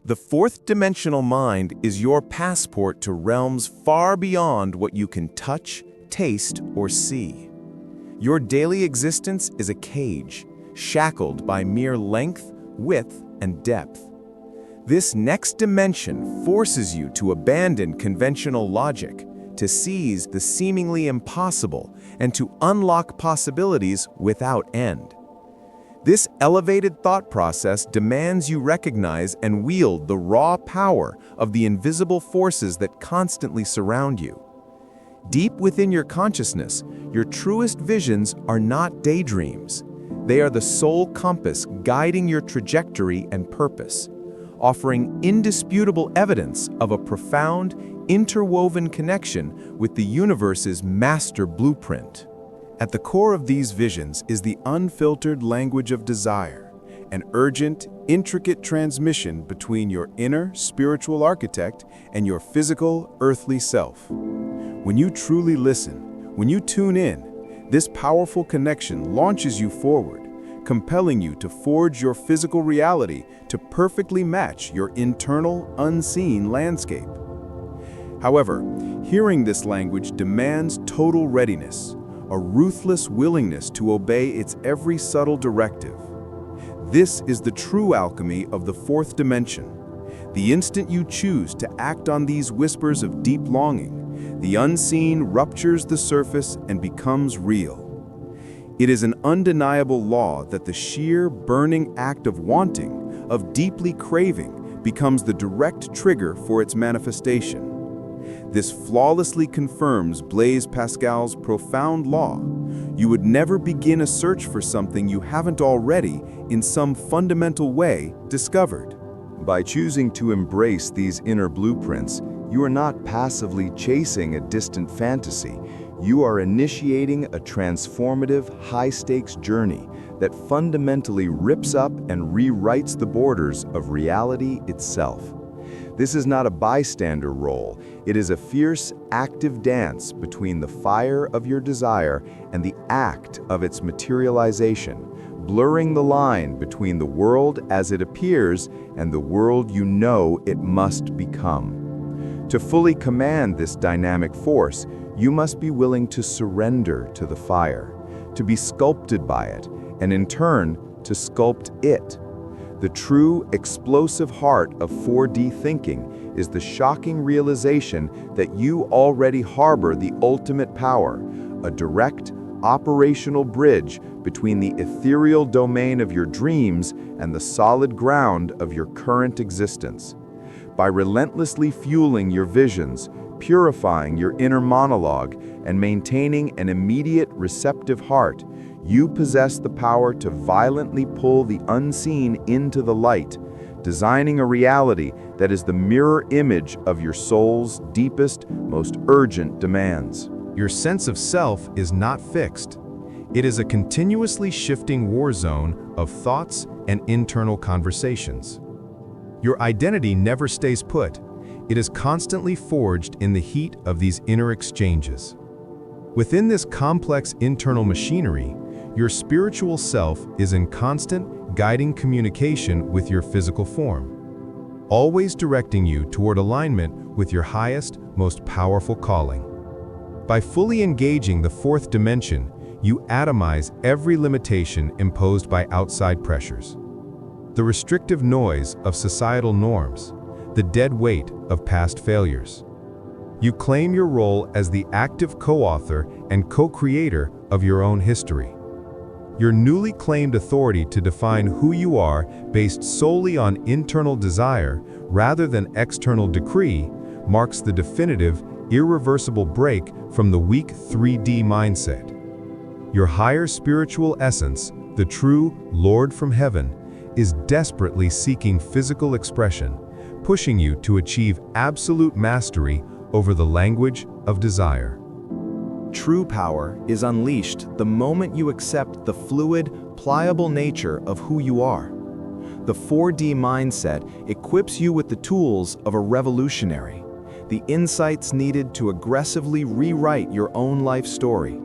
The fourth-dimensional mind is your passport to realms far beyond what you can touch, taste, or see. Your daily existence is a cage, shackled by mere length, width, and depth. This next dimension forces you to abandon conventional logic, to seize the seemingly impossible, and to unlock possibilities without end. This elevated thought process demands you recognize and wield the raw power of the invisible forces that constantly surround you. Deep within your consciousness, your truest visions are not daydreams. They are the sole compass guiding your trajectory and purpose, offering indisputable evidence of a profound, interwoven connection with the universe's master blueprint. At the core of these visions is the unfiltered language of desire, an urgent, intricate transmission between your inner spiritual architect and your physical, earthly self. When you truly listen, when you tune in, this powerful connection launches you forward, compelling you to forge your physical reality to perfectly match your internal, unseen landscape. However, hearing this language demands total readiness, a ruthless willingness to obey its every subtle directive. This is the true alchemy of the fourth dimension. The instant you choose to act on these whispers of deep longing, the unseen ruptures the surface and becomes real. It is an undeniable law that the sheer, burning act of wanting, of deeply craving, becomes the direct trigger for its manifestation. This flawlessly confirms Blaise Pascal's profound law. You would never begin a search for something you haven't already, in some fundamental way, discovered. By choosing to embrace these inner blueprints, you are not passively chasing a distant fantasy. You are initiating a transformative, high-stakes journey that fundamentally rips up and rewrites the borders of reality itself. This is not a bystander role. It is a fierce, active dance between the fire of your desire and the act of its materialization, blurring the line between the world as it appears and the world you know it must become. To fully command this dynamic force, you must be willing to surrender to the fire, to be sculpted by it, and in turn, to sculpt it. The true, explosive heart of 4D thinking is the shocking realization that you already harbor the ultimate power, a direct, operational bridge between the ethereal domain of your dreams and the solid ground of your current existence. By relentlessly fueling your visions, purifying your inner monologue, and maintaining an immediate, receptive heart, you possess the power to violently pull the unseen into the light, designing a reality that is the mirror image of your soul's deepest, most urgent demands. Your sense of self is not fixed. It is a continuously shifting war zone of thoughts and internal conversations. Your identity never stays put. It is constantly forged in the heat of these inner exchanges. Within this complex internal machinery, your spiritual self is in constant, guiding communication with your physical form, always directing you toward alignment with your highest, most powerful calling. By fully engaging the fourth dimension, you atomize every limitation imposed by outside pressures. The restrictive noise of societal norms, the dead weight of past failures. You claim your role as the active co-author and co-creator of your own history. Your newly claimed authority to define who you are based solely on internal desire rather than external decree marks the definitive, irreversible break from the weak 3D mindset. Your higher spiritual essence, the true Lord from heaven, is desperately seeking physical expression, pushing you to achieve absolute mastery over the language of desire. True power is unleashed the moment you accept the fluid, pliable nature of who you are. The 4D mindset equips you with the tools of a revolutionary, the insights needed to aggressively rewrite your own life story.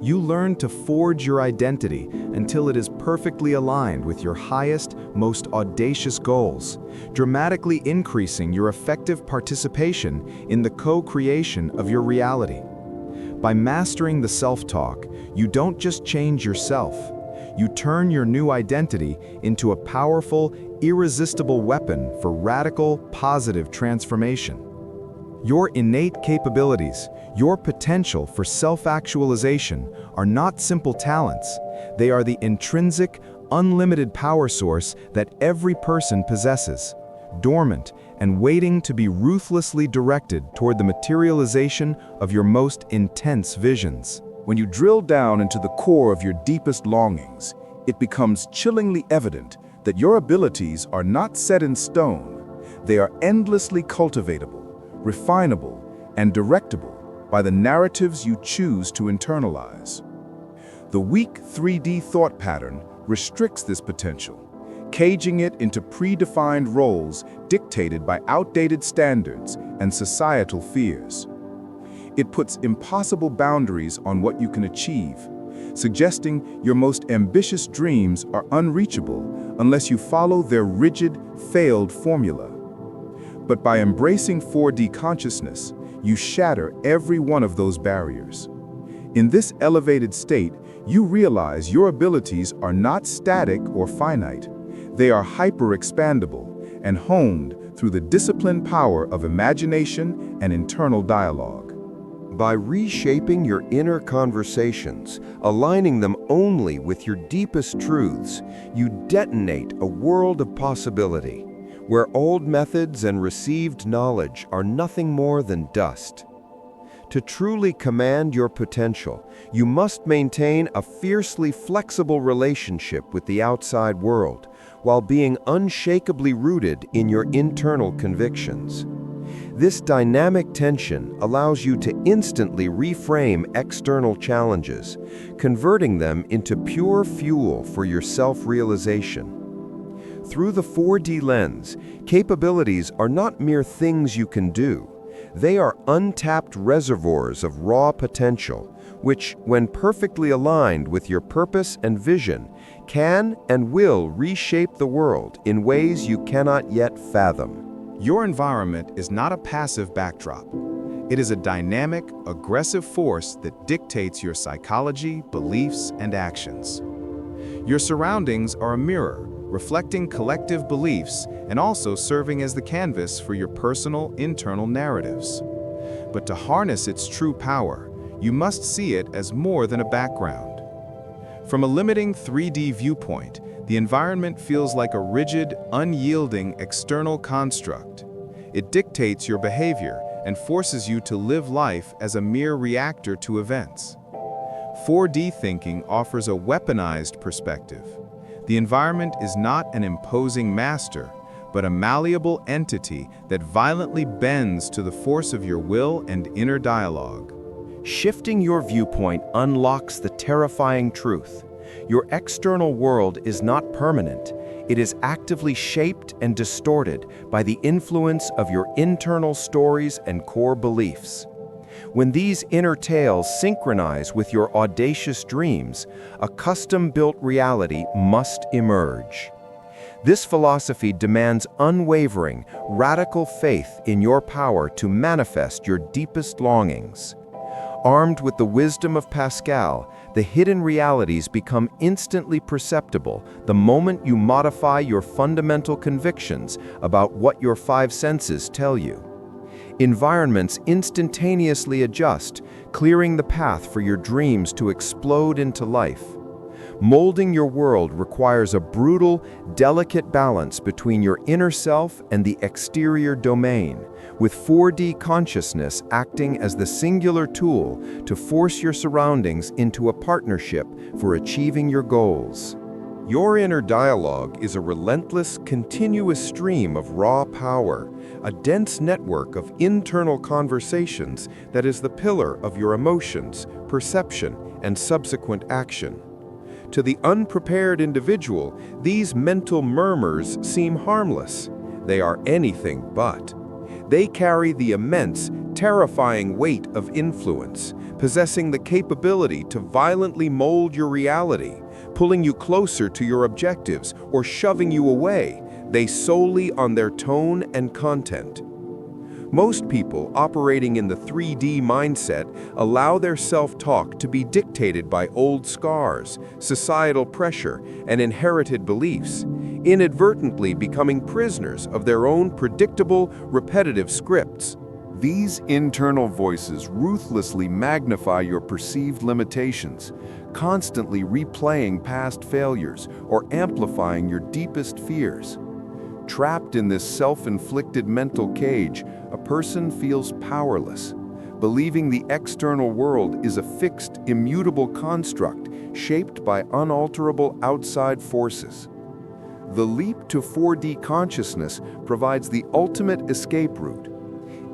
You learn to forge your identity until it is perfectly aligned with your highest, most audacious goals, dramatically increasing your effective participation in the co-creation of your reality. By mastering the self-talk, you don't just change yourself. You turn your new identity into a powerful, irresistible weapon for radical, positive transformation. Your innate capabilities, your potential for self-actualization are not simple talents. They are the intrinsic, unlimited power source that every person possesses, dormant and waiting to be ruthlessly directed toward the materialization of your most intense visions. When you drill down into the core of your deepest longings, it becomes chillingly evident that your abilities are not set in stone. They are endlessly cultivatable, refinable, and directable by the narratives you choose to internalize. The weak 3D thought pattern restricts this potential, caging it into predefined roles dictated by outdated standards and societal fears. It puts impossible boundaries on what you can achieve, suggesting your most ambitious dreams are unreachable unless you follow their rigid, failed formula. But by embracing 4D consciousness, you shatter every one of those barriers. In this elevated state, you realize your abilities are not static or finite. They are hyper-expandable and honed through the disciplined power of imagination and internal dialogue. By reshaping your inner conversations, aligning them only with your deepest truths, you detonate a world of possibility, where old methods and received knowledge are nothing more than dust. To truly command your potential, you must maintain a fiercely flexible relationship with the outside world, while being unshakably rooted in your internal convictions. This dynamic tension allows you to instantly reframe external challenges, converting them into pure fuel for your self-realization. Through the 4D lens, capabilities are not mere things you can do. They are untapped reservoirs of raw potential, which, when perfectly aligned with your purpose and vision, can and will reshape the world in ways you cannot yet fathom. Your environment is not a passive backdrop. It is a dynamic, aggressive force that dictates your psychology, beliefs, and actions. Your surroundings are a mirror, reflecting collective beliefs and also serving as the canvas for your personal, internal narratives. But to harness its true power, you must see it as more than a background. From a limiting 3D viewpoint, the environment feels like a rigid, unyielding external construct. It dictates your behavior and forces you to live life as a mere reactor to events. 4D thinking offers a weaponized perspective. The environment is not an imposing master, but a malleable entity that violently bends to the force of your will and inner dialogue. Shifting your viewpoint unlocks the terrifying truth. Your external world is not permanent. It is actively shaped and distorted by the influence of your internal stories and core beliefs. When these inner tales synchronize with your audacious dreams, a custom-built reality must emerge. This philosophy demands unwavering, radical faith in your power to manifest your deepest longings. Armed with the wisdom of Pascal, the hidden realities become instantly perceptible the moment you modify your fundamental convictions about what your five senses tell you. Environments instantaneously adjust, clearing the path for your dreams to explode into life. Molding your world requires a brutal, delicate balance between your inner self and the exterior domain, with 4D consciousness acting as the singular tool to force your surroundings into a partnership for achieving your goals. Your inner dialogue is a relentless, continuous stream of raw power, a dense network of internal conversations that is the pillar of your emotions, perception, and subsequent action. To the unprepared individual, these mental murmurs seem harmless. They are anything but. They carry the immense, terrifying weight of influence, possessing the capability to violently mold your reality, pulling you closer to your objectives or shoving you away, they solely on their tone and content. Most people operating in the 3D mindset allow their self-talk to be dictated by old scars, societal pressure, and inherited beliefs, inadvertently becoming prisoners of their own predictable, repetitive scripts. These internal voices ruthlessly magnify your perceived limitations, constantly replaying past failures or amplifying your deepest fears. Trapped in this self-inflicted mental cage, a person feels powerless, believing the external world is a fixed, immutable construct shaped by unalterable outside forces. The leap to 4D consciousness provides the ultimate escape route.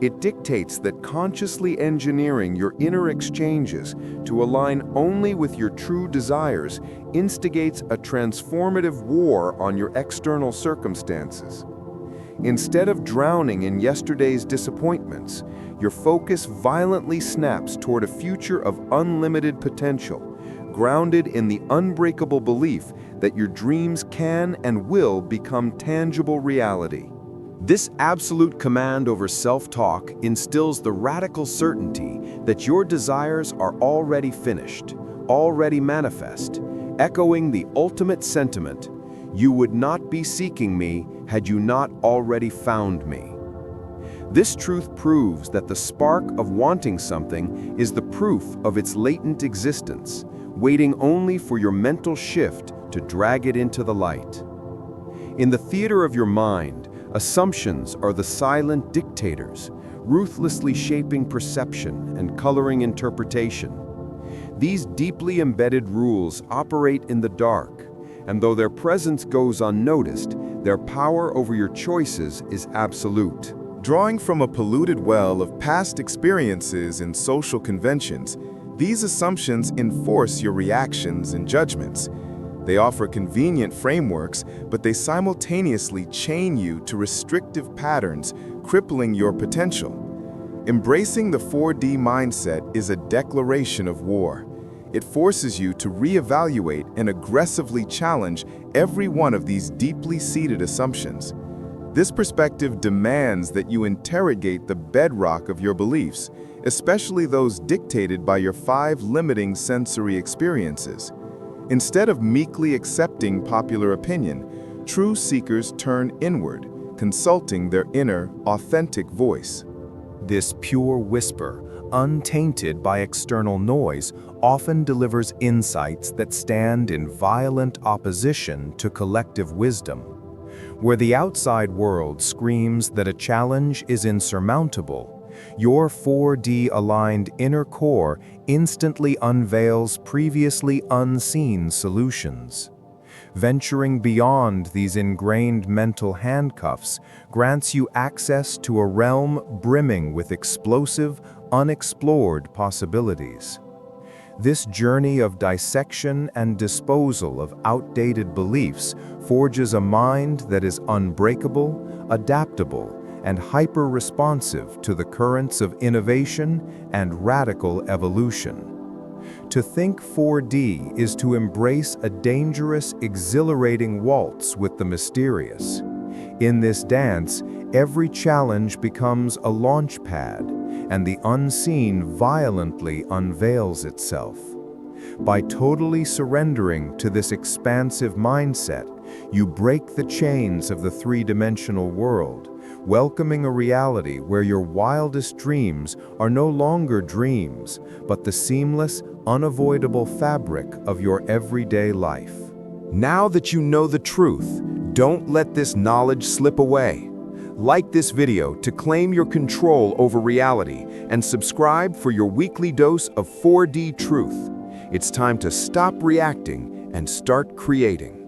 It dictates that consciously engineering your inner exchanges to align only with your true desires instigates a transformative war on your external circumstances. Instead of drowning in yesterday's disappointments, your focus violently snaps toward a future of unlimited potential, grounded in the unbreakable belief that your dreams can and will become tangible reality. This absolute command over self-talk instills the radical certainty that your desires are already finished, already manifest, echoing the ultimate sentiment, "You would not be seeking me had you not already found me." This truth proves that the spark of wanting something is the proof of its latent existence, waiting only for your mental shift to drag it into the light. In the theater of your mind, assumptions are the silent dictators, ruthlessly shaping perception and coloring interpretation. These deeply embedded rules operate in the dark, and though their presence goes unnoticed, their power over your choices is absolute. Drawing from a polluted well of past experiences and social conventions, these assumptions enforce your reactions and judgments. They offer convenient frameworks, but they simultaneously chain you to restrictive patterns, crippling your potential. Embracing the 4D mindset is a declaration of war. It forces you to reevaluate and aggressively challenge every one of these deeply seated assumptions. This perspective demands that you interrogate the bedrock of your beliefs, especially those dictated by your 5 limiting sensory experiences. Instead of meekly accepting popular opinion, true seekers turn inward, consulting their inner, authentic voice. This pure whisper, untainted by external noise, often delivers insights that stand in violent opposition to collective wisdom. Where the outside world screams that a challenge is insurmountable, your 4D-aligned inner core instantly unveils previously unseen solutions. Venturing beyond these ingrained mental handcuffs grants you access to a realm brimming with explosive, unexplored possibilities. This journey of dissection and disposal of outdated beliefs forges a mind that is unbreakable, adaptable, and hyper-responsive to the currents of innovation and radical evolution. To think 4D is to embrace a dangerous, exhilarating waltz with the mysterious. In this dance, every challenge becomes a launch pad, and the unseen violently unveils itself. By totally surrendering to this expansive mindset, you break the chains of the 3-dimensional world, welcoming a reality where your wildest dreams are no longer dreams, but the seamless, unavoidable fabric of your everyday life. Now that you know the truth, don't let this knowledge slip away. Like this video to claim your control over reality and subscribe for your weekly dose of 4D truth. It's time to stop reacting and start creating.